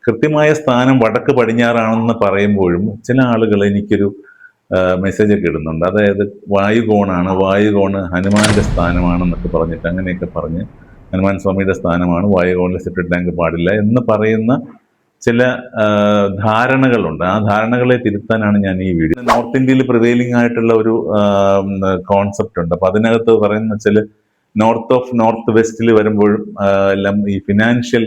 കൃത്യമായ സ്ഥാനം വടക്ക് പടിഞ്ഞാറാണെന്ന് പറയുമ്പോഴും ചില ആളുകൾ എനിക്കൊരു മെസ്സേജ് ഒക്കെ ഇടുന്നുണ്ട്. അതായത് വായുകോണാണ്, വായുകോണ് ഹനുമാന്റെ സ്ഥാനമാണെന്നൊക്കെ പറഞ്ഞിട്ട് അങ്ങനെയൊക്കെ പറഞ്ഞ് ഹനുമാൻ സ്വാമിയുടെ സ്ഥാനമാണ്, വായുകോണിൽ സെപ്റ്റിക് ടാങ്ക് പാടില്ല എന്ന് പറയുന്ന ചില ധാരണകളുണ്ട്. ആ ധാരണകളെ തിരുത്താനാണ് ഞാൻ ഈ വീഡിയോ. നോർത്ത് ഇന്ത്യയിൽ പ്രിവെയിലിംഗ് ആയിട്ടുള്ള ഒരു കോൺസെപ്റ്റ് ഉണ്ട്. അപ്പൊ അതിനകത്ത് പറയുന്ന വെച്ചാൽ നോർത്ത് വെസ്റ്റിൽ വരുമ്പോഴും എല്ലാം ഈ ഫിനാൻഷ്യൽ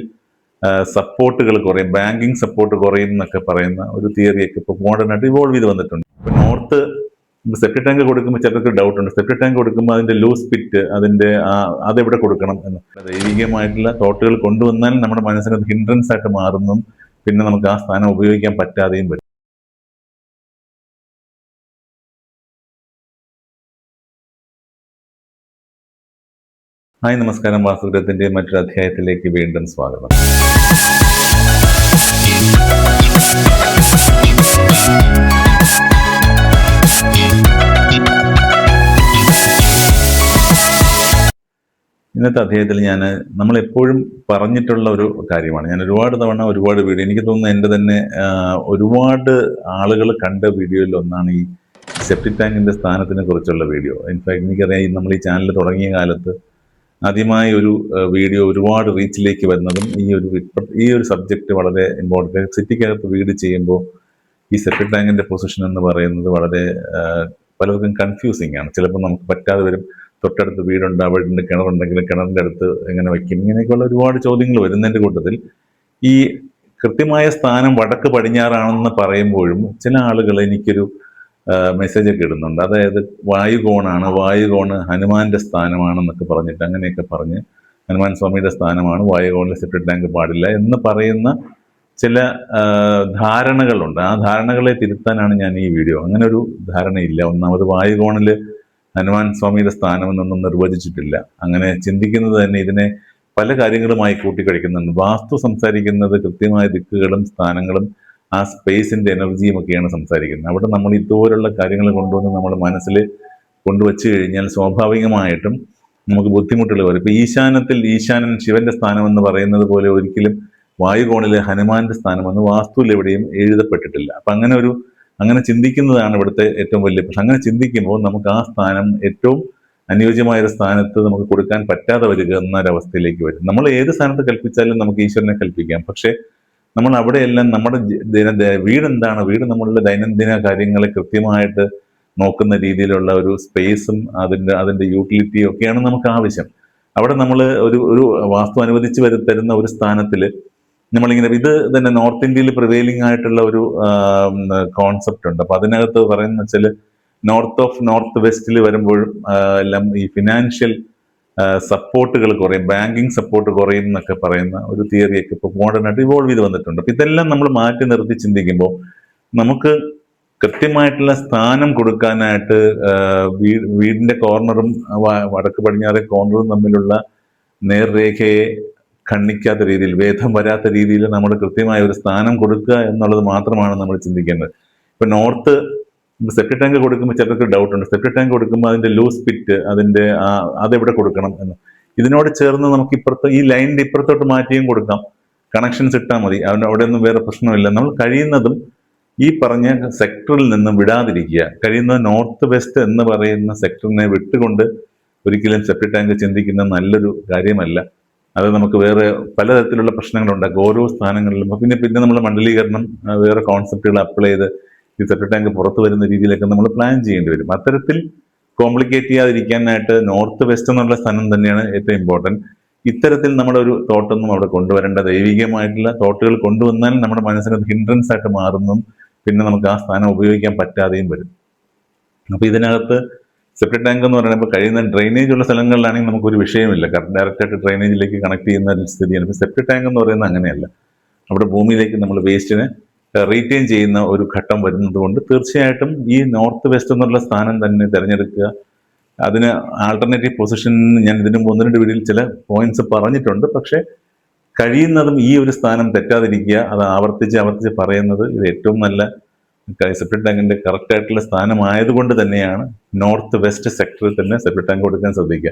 സപ്പോർട്ടുകൾ കുറയും, ബാങ്കിങ് സപ്പോർട്ട് കുറയും എന്നൊക്കെ പറയുന്ന ഒരു തിയറിയൊക്കെ ഇപ്പോൾ മോഡേൺ ആയിട്ട് ഇവോൾവ് ചെയ്ത് വന്നിട്ടുണ്ട്. ഇപ്പൊ നോർത്ത് സെപ്റ്റിക് ടാങ്ക് കൊടുക്കുമ്പോൾ ചിലർക്ക് ഡൗട്ട് ഉണ്ട്. സെപ്റ്റിക് ടാങ്ക് കൊടുക്കുമ്പോൾ അതിന്റെ ലൂസ് പിറ്റ് അതെവിടെ കൊടുക്കണം എന്ന്. ദൈവികമായിട്ടുള്ള തോട്ടുകൾ കൊണ്ടുവന്നാൽ നമ്മുടെ മനസ്സിന് ഹിൻഡ്രൻസ് ആയിട്ട് മാറുന്നു, പിന്നെ നമുക്ക് ആ സ്ഥാനം ഉപയോഗിക്കാൻ പറ്റാതെയും വരും. ഹായ്, നമസ്കാരം. വാസ്തുഗ്രഹത്തിന്റെ മറ്റൊരു അധ്യായത്തിലേക്ക് വീണ്ടും സ്വാഗതം. ഇന്നത്തെ അധ്യായത്തിൽ നമ്മളെപ്പോഴും പറഞ്ഞിട്ടുള്ള ഒരു കാര്യമാണ്. ഞാൻ ഒരുപാട് തവണ ഒരുപാട് വീഡിയോ, എനിക്ക് തോന്നുന്നു എൻ്റെ തന്നെ ഒരുപാട് ആളുകൾ കണ്ട വീഡിയോയിൽ ഒന്നാണ് ഈ സെപ്റ്റിക് ടാങ്കിന്റെ സ്ഥാനത്തിനെ കുറിച്ചുള്ള വീഡിയോ. ഇൻഫാക്ട് എനിക്കറിയാം, നമ്മൾ ഈ ചാനൽ തുടങ്ങിയ കാലത്ത് ആദ്യമായി ഒരു വീഡിയോ ഒരുപാട് റീച്ചിലേക്ക് വരുന്നതും ഈ ഒരു സബ്ജക്റ്റ് വളരെ ഇമ്പോർട്ടൻ്റ്. സിറ്റിക്കകത്ത് വീട് ചെയ്യുമ്പോൾ ഈ സെപ്റ്റിക് ടാങ്കിന്റെ പൊസിഷൻ എന്ന് പറയുന്നത് വളരെ പലർക്കും കൺഫ്യൂസിങ് ആണ്. ചിലപ്പോൾ നമുക്ക് പറ്റാതെ വരും. തൊട്ടടുത്ത് വീടുണ്ട്, അവിടെ കിണറുണ്ടെങ്കിൽ കിണറിന്റെ അടുത്ത് എങ്ങനെ വയ്ക്കും, ഇങ്ങനെയൊക്കെയുള്ള ഒരുപാട് ചോദ്യങ്ങൾ വരുന്നതിന്റെ കൂട്ടത്തിൽ ഈ കൃത്യമായ സ്ഥാനം വടക്ക് പടിഞ്ഞാറാണെന്ന് പറയുമ്പോഴും ചില ആളുകൾ എനിക്കൊരു മെസ്സേജ് ഒക്കെ ഇടുന്നുണ്ട്. അതായത് വായുകോണാണ്, വായുകോണ് ഹനുമാന്റെ സ്ഥാനമാണെന്നൊക്കെ പറഞ്ഞിട്ട് അങ്ങനെയൊക്കെ പറഞ്ഞ് ഹനുമാൻ സ്വാമിയുടെ സ്ഥാനമാണ്, വായുകോണിൽ സെപ്റ്റിക് ടാങ്ക് പാടില്ല എന്ന് പറയുന്ന ചില ധാരണകളുണ്ട്. ആ ധാരണകളെ തിരുത്താനാണ് ഞാൻ ഈ വീഡിയോ. അങ്ങനെ ഒരു ധാരണയില്ല. ഒന്നാമത് വായുകോണില് ഹനുമാൻ സ്വാമിയുടെ സ്ഥാനമെന്നൊന്നും നിർവചിച്ചിട്ടില്ല. അങ്ങനെ ചിന്തിക്കുന്നത് തന്നെ ഇതിനെ പല കാര്യങ്ങളുമായി കൂട്ടിക്കഴിക്കുന്നുണ്ട്. വാസ്തു സംസാരിക്കുന്നത് കൃത്യമായ ദിക്കുകളും സ്ഥാനങ്ങളും ആ സ്പേസിന്റെ എനർജിയും ഒക്കെയാണ് സംസാരിക്കുന്നത്. അവിടെ നമ്മൾ ഇതുപോലുള്ള കാര്യങ്ങൾ കൊണ്ടുവന്ന് നമ്മുടെ മനസ്സിൽ കൊണ്ടുവച്ച് കഴിഞ്ഞാൽ സ്വാഭാവികമായിട്ടും നമുക്ക് ബുദ്ധിമുട്ടുകൾ വരും. ഇപ്പൊ ഈശാനൻ ശിവന്റെ സ്ഥാനമെന്ന് പറയുന്നത് പോലെ ഒരിക്കലും വായുകോണിലെ ഹനുമാന്റെ സ്ഥാനമെന്ന് വാസ്തുവിൽ എവിടെയും എഴുതപ്പെട്ടിട്ടില്ല. അപ്പൊ അങ്ങനെ ചിന്തിക്കുന്നതാണ് ഇവിടുത്തെ ഏറ്റവും വലിയ പ്രശ്നം. അങ്ങനെ ചിന്തിക്കുമ്പോൾ നമുക്ക് ആ സ്ഥാനം ഏറ്റവും അനുയോജ്യമായ ഒരു സ്ഥാനത്ത് നമുക്ക് കൊടുക്കാൻ പറ്റാതെ വരിക എന്നൊരവസ്ഥയിലേക്ക് വരും. നമ്മൾ ഏത് സ്ഥാനത്ത് കൽപ്പിച്ചാലും നമുക്ക് ഈശ്വരനെ കൽപ്പിക്കാം. പക്ഷെ നമ്മൾ അവിടെയെല്ലാം നമ്മുടെ വീട് നമ്മളുടെ ദൈനംദിന കാര്യങ്ങളെ കൃത്യമായിട്ട് നോക്കുന്ന രീതിയിലുള്ള ഒരു സ്പേസും അതിന്റെ യൂട്ടിലിറ്റിയും ഒക്കെയാണ് നമുക്ക് ആവശ്യം. അവിടെ നമ്മൾ ഒരു വാസ്തു അനുവദിച്ച് തരുന്ന ഒരു സ്ഥാനത്തിൽ നമ്മളിങ്ങനെ ഇത് തന്നെ നോർത്ത് ഇന്ത്യയിൽ പ്രിവെയിലിംഗ് ആയിട്ടുള്ള ഒരു കോൺസെപ്റ്റ് ഉണ്ട്. അപ്പൊ അതിനകത്ത് പറയുന്ന വെച്ചാൽ നോർത്ത് വെസ്റ്റിൽ വരുമ്പോഴും എല്ലാം ഈ ഫിനാൻഷ്യൽ സപ്പോർട്ടുകൾ കുറയും, ബാങ്കിങ് സപ്പോർട്ട് കുറയും എന്നൊക്കെ പറയുന്ന ഒരു തിയറിയൊക്കെ ഇപ്പോൾ മോഡേൺ ആയിട്ട് ഇവോൾവ് ചെയ്ത് വന്നിട്ടുണ്ട്. അപ്പൊ ഇതെല്ലാം നമ്മൾ മാറ്റി നിർത്തി ചിന്തിക്കുമ്പോൾ നമുക്ക് കൃത്യമായിട്ടുള്ള സ്ഥാനം കൊടുക്കാനായിട്ട് വീടിന്റെ കോർണറും വടക്ക് പടിഞ്ഞാറെ കോർണറും തമ്മിലുള്ള നേർരേഖയെ ഖണ്ഡിക്കാത്ത രീതിയിൽ, ഭേദം വരാത്ത രീതിയിൽ നമ്മൾ കൃത്യമായ ഒരു സ്ഥാനം കൊടുക്കുക എന്നുള്ളത് മാത്രമാണ് നമ്മൾ ചിന്തിക്കേണ്ടത്. ഇപ്പൊ നോർത്ത് സെപ്റ്റിക് ടാങ്ക് കൊടുക്കുമ്പോൾ ചിലർക്ക് ഡൗട്ട് ഉണ്ട്. സെപ്റ്റിക് ടാങ്ക് കൊടുക്കുമ്പോൾ അതിന്റെ ലൂസ് പിറ്റ് അതെവിടെ കൊടുക്കണം എന്ന്. ഇതിനോട് ചേർന്ന് നമുക്ക് ഈ ലൈനിന്റെ ഇപ്പുറത്തോട്ട് മാറ്റിയും കൊടുക്കാം, കണക്ഷൻസ് ഇട്ടാൽ മതി. അവിടെ ഒന്നും വേറെ പ്രശ്നമില്ല. നമ്മൾ കഴിയുന്നതും ഈ പറഞ്ഞ സെക്ടറിൽ നിന്നും വിടാതിരിക്കുക. കഴിയുന്നത് നോർത്ത് വെസ്റ്റ് എന്ന് പറയുന്ന സെക്ടറിനെ വിട്ടുകൊണ്ട് ഒരിക്കലും സെപ്റ്റിക് ടാങ്ക് ചിന്തിക്കുന്നത് നല്ലൊരു കാര്യമല്ല. അത് നമുക്ക് വേറെ പലതരത്തിലുള്ള പ്രശ്നങ്ങളുണ്ടാക്കും ഓരോ സ്ഥാനങ്ങളിലും. പിന്നെ നമ്മൾ മണ്ഡലീകരണം, വേറെ കോൺസെപ്റ്റുകൾ അപ്ലൈ ചെയ്ത് ഈ സെപ്റ്റിക് ടാങ്ക് പുറത്തു വരുന്ന രീതിയിലൊക്കെ നമ്മൾ പ്ലാൻ ചെയ്യേണ്ടി വരും. അത്തരത്തിൽ കോംപ്ലിക്കേറ്റ് ചെയ്യാതിരിക്കാനായിട്ട് നോർത്ത് വെസ്റ്റ് എന്നുള്ള സ്ഥാനം തന്നെയാണ് ഏറ്റവും ഇമ്പോർട്ടൻറ്റ്. ഇത്തരത്തിൽ നമ്മുടെ ഒരു തോട്ടൊന്നും അവിടെ കൊണ്ടുവരേണ്ട. ദൈവികമായിട്ടുള്ള തോട്ടുകൾ കൊണ്ടുവന്നാൽ നമ്മുടെ മനസ്സിന് ഹിൻഡ്രൻസ് ആയിട്ട് മാറുന്നു, പിന്നെ നമുക്ക് ആ സ്ഥാനം ഉപയോഗിക്കാൻ പറ്റാതെയും വരും. അപ്പൊ ഇതിനകത്ത് സെപ്റ്റിക് ടാങ്ക് എന്ന് പറയുമ്പോൾ കഴിയുന്ന ഡ്രെയിനേജ് ഉള്ള സ്ഥലങ്ങളിലാണെങ്കിൽ നമുക്കൊരു വിഷയമില്ല, ഡയറക്റ്റ് ആയിട്ട് ഡ്രെയിനേജിലേക്ക് കണക്ട് ചെയ്യുന്ന ഒരു സ്ഥിതിയാണ്. ഇപ്പൊ സെപ്റ്റിക് ടാങ്ക് എന്ന് പറയുന്നത് അങ്ങനെയല്ല. അവിടെ ഭൂമിയിലേക്ക് നമ്മൾ വേസ്റ്റിനെ റീറ്റെയിൻ ചെയ്യുന്ന ഒരു ഘട്ടം വരുന്നത് കൊണ്ട് തീർച്ചയായിട്ടും ഈ നോർത്ത് വെസ്റ്റ് എന്നുള്ള സ്ഥാനം തന്നെ തിരഞ്ഞെടുക്കുക. അതിന് ആൾട്ടർനേറ്റീവ് പൊസിഷൻ ഞാൻ ഇതിനു മുമ്പ് 1-2 വീഡിയോയിൽ ചില പോയിന്റ്സ് പറഞ്ഞിട്ടുണ്ട്. പക്ഷെ കഴിയുന്നതും ഈ ഒരു സ്ഥാനം തെറ്റാതിരിക്കുക. അത് ആവർത്തിച്ച് പറയുന്നത് ഇത് ഏറ്റവും നല്ല സെപ്റ്റിക് ടാങ്കിന്റെ കറക്റ്റ് ആയിട്ടുള്ള സ്ഥാനമായതുകൊണ്ട് തന്നെയാണ് നോർത്ത് വെസ്റ്റ് സെക്ടറിൽ തന്നെ സെപ്റ്റിക് ടാങ്ക് കൊടുക്കാൻ ശ്രദ്ധിക്കുക.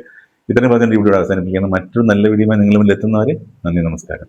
ഇത്രയും പറഞ്ഞിട്ട് ഇവിടെ അവസാനിപ്പിക്കുകയാണ്. മറ്റൊരു നല്ല വീഡിയോയുമായി നിങ്ങളുടെ മുന്നിൽ എത്തുന്നവരെ നന്ദി, നമസ്കാരം.